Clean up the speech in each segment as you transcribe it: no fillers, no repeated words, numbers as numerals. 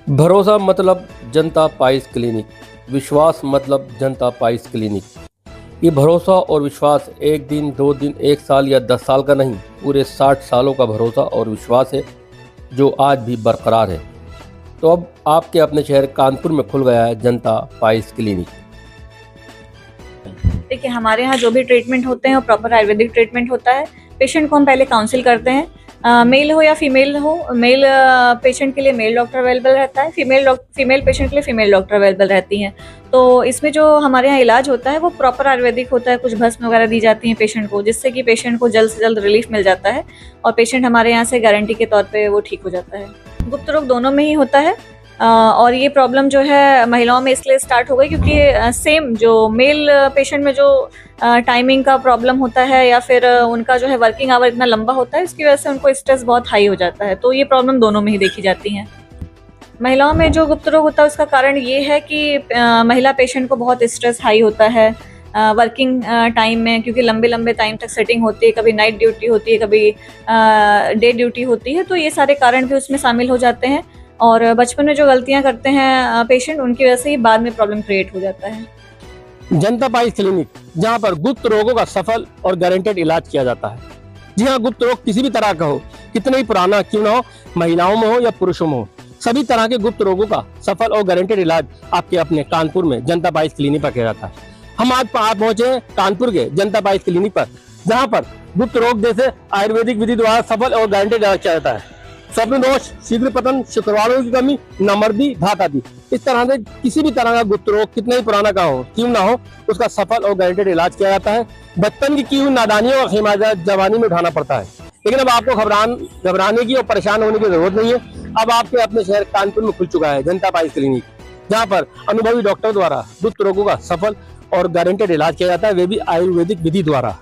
भरोसा मतलब जनता price clinic, विश्वास मतलब जनता पाइस क्लिनिक। ये भरोसा और विश्वास एक दिन, 2 दिन, 1 साल या 10 साल का नहीं, पूरे 60 सालों का भरोसा और विश्वास है जो आज भी बरकरार है। तो अब आपके अपने शहर कानपुर में खुल गया है जनता पाइस क्लिनिक। देखिए, हमारे यहाँ जो भी ट्रीटमेंट होते हैं वो प्रॉपर आयुर्वेदिक ट्रीटमेंट होता है। पेशेंट को हम पहले काउंसिल करते हैं, मेल हो या फीमेल हो। मेल पेशेंट के लिए मेल डॉक्टर अवेलेबल रहता है, फीमेल पेशेंट के लिए फीमेल डॉक्टर अवेलेबल रहती हैं। तो इसमें जो हमारे यहाँ इलाज होता है वो प्रॉपर आयुर्वेदिक होता है। कुछ भस्म वगैरह दी जाती हैं पेशेंट को, जिससे कि पेशेंट को जल्द से जल्द रिलीफ मिल जाता है और पेशेंट हमारे यहाँ से गारंटी के तौर पर वो ठीक हो जाता है। गुप्त रोग दोनों में ही होता है। और ये प्रॉब्लम जो है महिलाओं में इसलिए स्टार्ट हो गई क्योंकि सेम जो मेल पेशेंट में जो टाइमिंग का प्रॉब्लम होता है या फिर उनका जो है वर्किंग आवर इतना लंबा होता है, इसकी वजह से उनको स्ट्रेस बहुत हाई हो जाता है। तो ये प्रॉब्लम दोनों में ही देखी जाती हैं। महिलाओं में जो गुप्त रोग होता है उसका कारण ये है कि महिला पेशेंट को बहुत स्ट्रेस हाई होता है वर्किंग टाइम में, क्योंकि लंबे लंबे टाइम तक सेटिंग होती है, कभी नाइट ड्यूटी होती है, कभी डे ड्यूटी होती है। तो ये सारे कारण भी उसमें शामिल हो जाते हैं और बचपन में जो गलतियां करते हैं पेशेंट, उनकी वजह से ही बाद में प्रॉब्लम क्रिएट हो जाता है। जनता पाइस क्लिनिक, जहां पर गुप्त रोगों का सफल और गारंटेड इलाज किया जाता है। जी हाँ, गुप्त रोग किसी भी तरह का हो, कितना ही पुराना क्यों ना हो, महिलाओं में हो या पुरुषों में हो, सभी तरह के गुप्त रोगों का सफल और गारंटेड इलाज आपके अपने कानपुर में जनता पाइस क्लिनिक पर किया जाता है। हम आज पहुंचे हैं कानपुर के जनता पाइस क्लिनिक पर, जहाँ पर गुप्त रोग जैसे आयुर्वेदिक विधि द्वारा सफल और गारंटेड इलाज किया जाता है। स्वप्न दोष, शीघ्र पतन, शुक्रवारों की कमी, नमर्दी, धात आदि, इस तरह से किसी भी तरह का गुप्त रोग कितना ही पुराना का हो क्यों ना हो, उसका सफल और गारंटेड इलाज किया जाता है। बचपन की हुई नादानियों का खिमाजा जवानी में उठाना पड़ता है, लेकिन अब आपको घबराने की और परेशान होने की जरूरत नहीं है। अब आपके अपने शहर कानपुर में खुल चुका है जनता पाइस क्लिनिक, जहाँ पर अनुभवी डॉक्टर द्वारा गुप्त रोगों का सफल और गारंटेड इलाज किया जाता है, वे भी आयुर्वेदिक विधि द्वारा।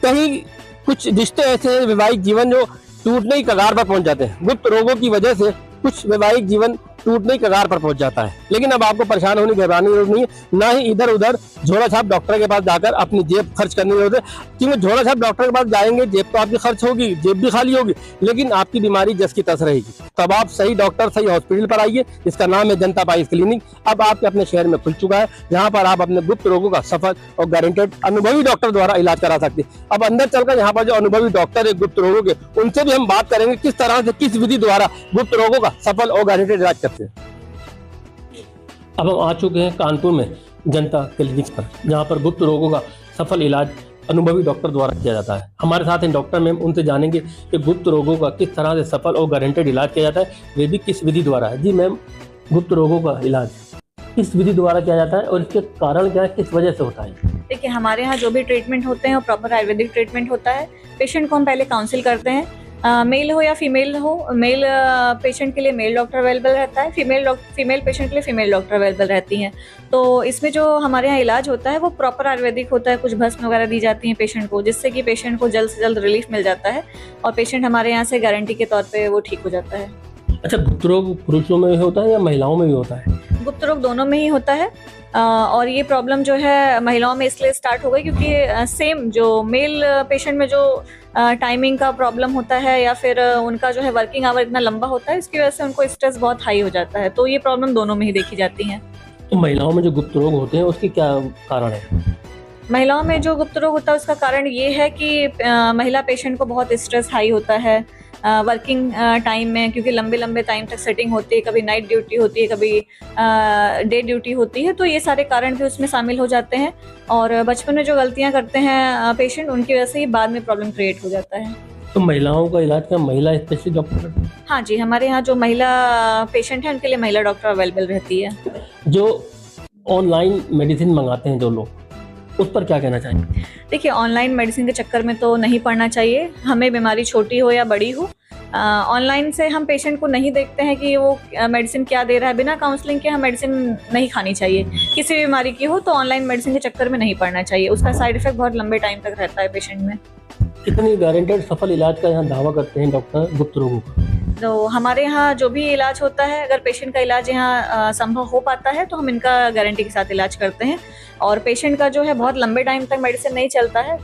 कहीं कुछ रिश्ते ऐसे हैं वैवाहिक जीवन जो टूटने की कगार पर पहुंच जाते हैं। गुप्त रोगों की वजह से कुछ वैवाहिक जीवन टूटने की कगार पर पहुंच जाता है, लेकिन अब आपको परेशान होने की घबराने की जरूरत नहीं है, ना ही इधर उधर झोला छाप डॉक्टर के पास जाकर अपनी जेब खर्च करने की जरूरत है। क्योंकि झोला छाप डॉक्टर के पास जाएंगे, जेब तो आपकी खर्च होगी, जेब भी खाली होगी, लेकिन आपकी बीमारी जस की तस रहेगी। तब आप सही डॉक्टर, सही हॉस्पिटल पर आइए, जिसका नाम है जनता पाइस क्लिनिक। अब आपके अपने शहर में खुल चुका है, जहाँ पर आप अपने गुप्त रोगों का सफल और गारंटेड अनुभवी डॉक्टर द्वारा इलाज करा सकते हैं। अब अंदर चलकर यहाँ पर जो अनुभवी डॉक्टर है गुप्त रोगों के, उनसे भी हम बात करेंगे किस तरह से, किस विधि द्वारा गुप्त रोगों का सफल और गारंटेड इलाज करते हैं। अब हम आ चुके हैं कानपुर में जनता क्लिनिक पर, जहाँ पर गुप्त रोगों का सफल इलाज अनुभवी डॉक्टर द्वारा किया जाता है। हमारे साथ हैं डॉक्टर मैम, उनसे जानेंगे कि गुप्त रोगों का किस तरह से सफल और गारंटेड इलाज किया जाता है, वे भी किस विधि द्वारा है। जी मैम, गुप्त रोगों का इलाज किस विधि द्वारा किया जाता है और इसके कारण क्या है, किस वजह से होता है? देखिए, हमारे यहाँ जो भी ट्रीटमेंट होते हैं वो प्रॉपर आयुर्वेदिक ट्रीटमेंट होता है। पेशेंट को हम पहले काउंसिल करते हैं, मेल हो या फीमेल हो। मेल पेशेंट के लिए मेल डॉक्टर अवेलेबल रहता है, फीमेल पेशेंट के लिए फीमेल डॉक्टर अवेलेबल रहती हैं। तो इसमें जो हमारे यहाँ इलाज होता है वो प्रॉपर आयुर्वेदिक होता है। कुछ भस्म वगैरह दी जाती हैं पेशेंट को, जिससे कि पेशेंट को जल्द से जल्द रिलीफ मिल जाता है और पेशेंट हमारे यहाँ से गारंटी के तौर पर वो ठीक हो जाता है। अच्छा, गुप्त रोग पुरुषों में होता है या महिलाओं में भी होता है? गुप्त रोग दोनों में ही होता है। और ये प्रॉब्लम जो है महिलाओं में इसलिए स्टार्ट हो गई क्योंकि सेम जो मेल पेशेंट में जो टाइमिंग का प्रॉब्लम होता है या फिर उनका जो है वर्किंग आवर इतना लंबा होता है, इसकी वजह से उनको स्ट्रेस बहुत हाई हो जाता है। तो ये प्रॉब्लम दोनों में ही देखी जाती हैं। तो महिलाओं में जो गुप्त रोग होते हैं उसकी क्या कारण है? महिलाओं में जो गुप्त रोग होता है उसका कारण ये है कि महिला पेशेंट को बहुत स्ट्रेस हाई होता है वर्किंग टाइम में, क्योंकि लंबे लंबे टाइम तक सेटिंग होती है, कभी नाइट ड्यूटी होती है, कभी डे ड्यूटी होती है। तो ये सारे कारण भी उसमें शामिल हो जाते हैं और बचपन में जो गलतियां करते हैं पेशेंट, उनकी वजह से ही बाद में प्रॉब्लम क्रिएट हो जाता है। तो महिलाओं का इलाज क्या महिला स्पेशलिस्ट डॉक्टर करते हैं? हाँ जी, हमारे यहाँ जो महिला पेशेंट है उनके लिए महिला डॉक्टर अवेलेबल रहती है। जो ऑनलाइन मेडिसिन मंगाते हैं जो लोग, उस पर क्या कहना चाहेंगे? देखिए, ऑनलाइन मेडिसिन के चक्कर में तो नहीं पड़ना चाहिए। हमें बीमारी छोटी हो या बड़ी हो, ऑनलाइन से हम पेशेंट को नहीं देखते हैं कि वो मेडिसिन क्या दे रहा है। बिना काउंसलिंग के हम मेडिसिन नहीं खानी चाहिए। किसी भी बीमारी की हो तो ऑनलाइन मेडिसिन के चक्कर में नहीं पड़ना चाहिए, उसका साइड इफेक्ट बहुत लंबे टाइम तक रहता है पेशेंट में। कितनी गारंटेड सफल इलाज का यहाँ दावा करते हैं डॉक्टर गुप्त रोगों का? तो हमारे यहाँ जो भी इलाज होता है, अगर पेशेंट का इलाज यहाँ संभव हो पाता है तो हम इनका गारंटी के साथ इलाज करते हैं। और पेशेंट का जो है बहुत लंबे टाइम तक मेडिसिन नहीं चलता है,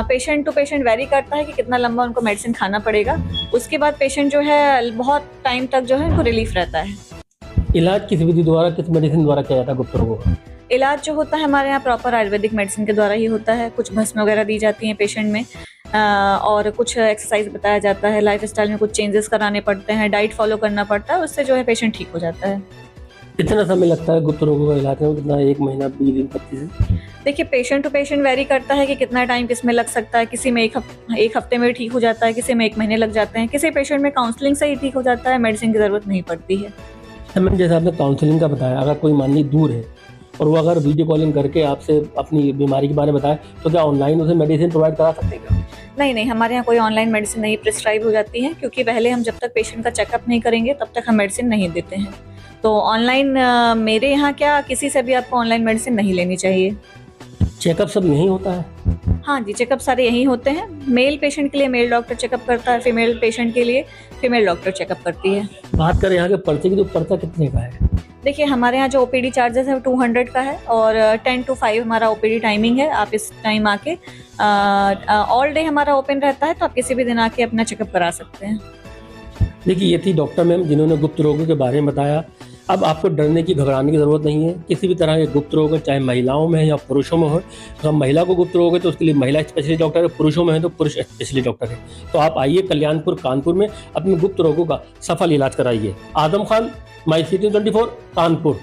पेशेंट टू पेशेंट वेरी करता है कि कितना लंबा उनको मेडिसिन खाना पड़ेगा। उसके बाद पेशेंट जो है बहुत टाइम तक जो है उनको रिलीफ रहता है। इलाज किस विधि द्वारा, किस मेडिसिन द्वारा किया जाता है गुप्त रोगों का? इलाज जो होता है हमारे यहाँ प्रॉपर आयुर्वेदिक मेडिसिन के द्वारा ही होता है। कुछ भस्म वगैरह दी जाती हैं पेशेंट में, और कुछ एक्सरसाइज बताया जाता है, लाइफ स्टाइल में कुछ चेंजेस कराने पड़ते हैं, डाइट फॉलो करना पड़ता है, उससे जो है पेशेंट ठीक हो जाता है। कितना समय लगता है गुप्त रोगों का इलाज में? कितना, 1 महीना, 20 दिन, 25 दिन? देखिए पेशेंट टू पेशेंट वेरी करता है कि कितना टाइम किसमें लग सकता है। किसी में एक हफ्ते में ठीक हो जाता है, किसी में 1 महीने लग जाते हैं, किसी पेशेंट में काउंसलिंग से ही ठीक हो जाता है, मेडिसिन की ज़रूरत नहीं पड़ती है। मैम जैसे आपने काउंसलिंग का बताया, अगर कोई मान ली दूर है और वो अगर वीडियो कॉलिंग करके आपसे अपनी बीमारी के बारे में बताए, तो क्या ऑनलाइन उसे मेडिसिन प्रोवाइड करा सकते हैं क्या? नहीं, हमारे यहाँ कोई ऑनलाइन मेडिसिन नहीं प्रिस्क्राइब हो जाती है, क्योंकि पहले हम जब तक पेशेंट का चेकअप नहीं करेंगे तब तक हम मेडिसिन नहीं देते हैं। तो ऑनलाइन मेरे यहाँ क्या, किसी से भी आपको ऑनलाइन मेडिसिन नहीं लेनी चाहिए। चेकअप सब यहीं होता है? हाँ जी, चेकअप सारे यहीं होते हैं। मेल पेशेंट के लिए मेल डॉक्टर चेकअप करता है, फीमेल पेशेंट के लिए फीमेल डॉक्टर चेकअप करती है। बात करें यहाँ के पर्चे की, तो पर्चा कितने का है? देखिए हमारे यहाँ जो ओपीडी चार्जेस है वो 200 का है, और 10 to 5 हमारा ओपीडी टाइमिंग है। आप इस टाइम आके ऑल डे हमारा ओपन रहता है, तो आप किसी भी दिन आके अपना चेकअप करा सकते हैं। देखिए ये थी डॉक्टर मैम जिन्होंने गुप्त रोगों के बारे में बताया। अब आपको डरने की, घबराने की ज़रूरत नहीं है। किसी भी तरह के गुप्त रोग है, चाहे महिलाओं में है या पुरुषों में हो, अगर महिला को गुप्त रोग है तो उसके लिए महिला स्पेशलिस्ट डॉक्टर है, पुरुषों में है तो पुरुष स्पेशलिस्ट डॉक्टर है। तो आप आइए कल्याणपुर कानपुर में अपने गुप्त रोगों का सफल इलाज कराइए। आदम खान, माई सिटी 24 कानपुर।